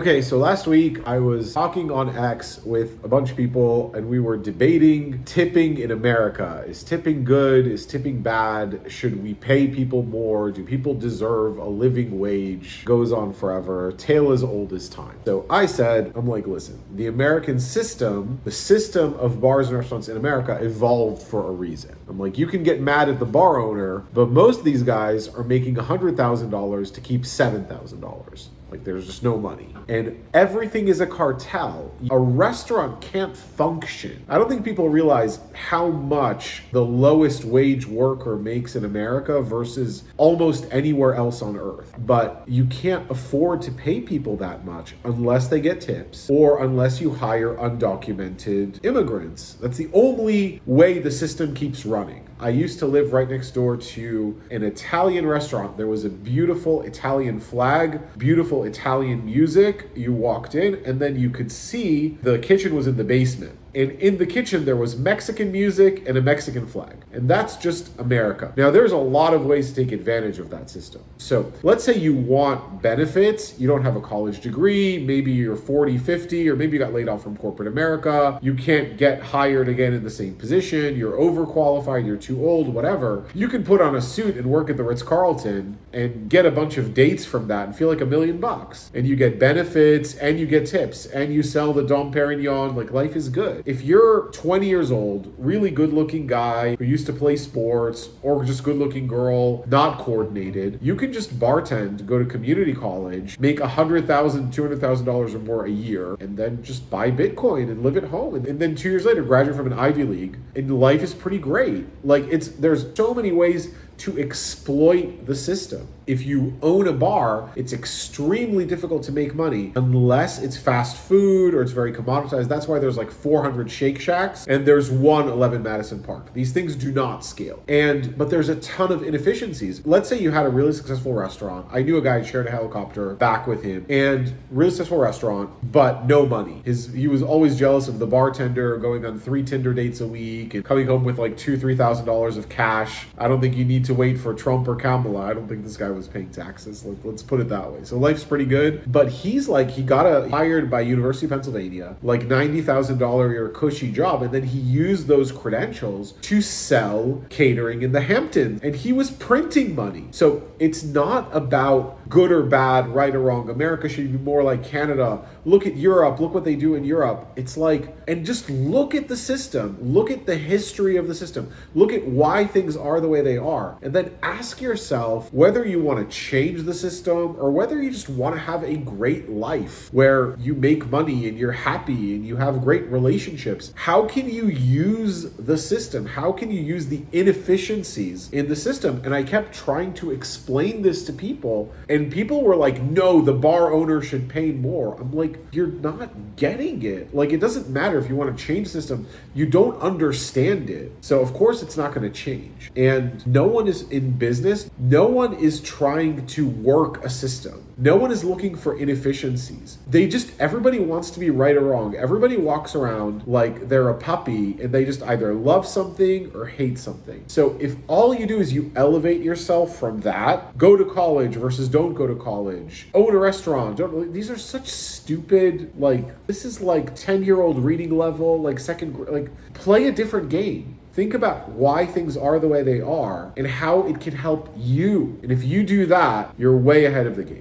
Okay, so last week I was talking on X with a bunch of people and we were debating tipping in America. Is tipping good? Is tipping bad? Should we pay people more? Do people deserve a living wage? Goes on forever. Tale as old as time. So I said, listen, the American system, the system of bars and restaurants in America evolved for a reason. You can get mad at the bar owner, but most of these guys are making $100,000 to keep $7,000. There's just no money. And everything is a cartel. A restaurant can't function. I don't think people realize how much the lowest wage worker makes in America versus almost anywhere else on earth. But you can't afford to pay people that much unless they get tips or unless you hire undocumented immigrants. That's the only way the system keeps running. I used to live right next door to an Italian restaurant. There was a beautiful Italian flag, beautiful Italian music. You walked in and then you could see the kitchen was in the basement. And in the kitchen, there was Mexican music and a Mexican flag. And that's just America. Now, there's a lot of ways to take advantage of that system. So let's say you want benefits. You don't have a college degree. Maybe you're 40, 50, or maybe you got laid off from corporate America. You can't get hired again in the same position. You're overqualified. You're too old, whatever. You can put on a suit and work at the Ritz-Carlton and get a bunch of dates from that and feel like $1 million. And you get benefits and you get tips and you sell the Dom Perignon. Life is good. If you're 20 years old, really good looking guy who used to play sports, or just good looking girl, not coordinated, you can just bartend, go to community college, make $100,000, $200,000 or more a year, and then just buy Bitcoin and live at home. And then 2 years later, graduate from an Ivy League, and life is pretty great. There's so many ways to exploit the system. If you own a bar, it's extremely difficult to make money unless it's fast food or it's very commoditized. That's why there's 400 Shake Shacks and there's one 11 Madison Park. These things do not scale. But there's a ton of inefficiencies. Let's say you had a really successful restaurant. I knew a guy who shared a helicopter back with him, and really successful restaurant, but no money. He was always jealous of the bartender going on 3 Tinder dates a week and coming home with $2,000-$3,000 of cash. I don't think you need to wait for Trump or Kamala. I don't think this guy was paying taxes. Let's put it that way. So life's pretty good. But he got hired by University of Pennsylvania, $90,000 a year cushy job. And then he used those credentials to sell catering in the Hamptons. And he was printing money. So it's not about good or bad, right or wrong. America should be more like Canada. Look at Europe. Look what they do in Europe. And just look at the system. Look at the history of the system. Look at why things are the way they are. And then ask yourself whether you want to change the system or whether you just want to have a great life where you make money and you're happy and you have great relationships. How can you use the system? How can you use the inefficiencies in the system? And I kept trying to explain this to people, and people were like, no, the bar owner should pay more. I'm like, you're not getting it. It doesn't matter if you want to change the system. You don't understand it. So of course it's not going to change. And no one is in business. No one is trying to work a system. No one is looking for inefficiencies. Everybody wants to be right or wrong. Everybody walks around like they're a puppy and they just either love something or hate something. So if all you do is you elevate yourself from that, go to college versus don't go to college, own a restaurant, these are such stupid, this is 10-year-old reading level, play a different game. Think about why things are the way they are and how it can help you. And if you do that, you're way ahead of the game.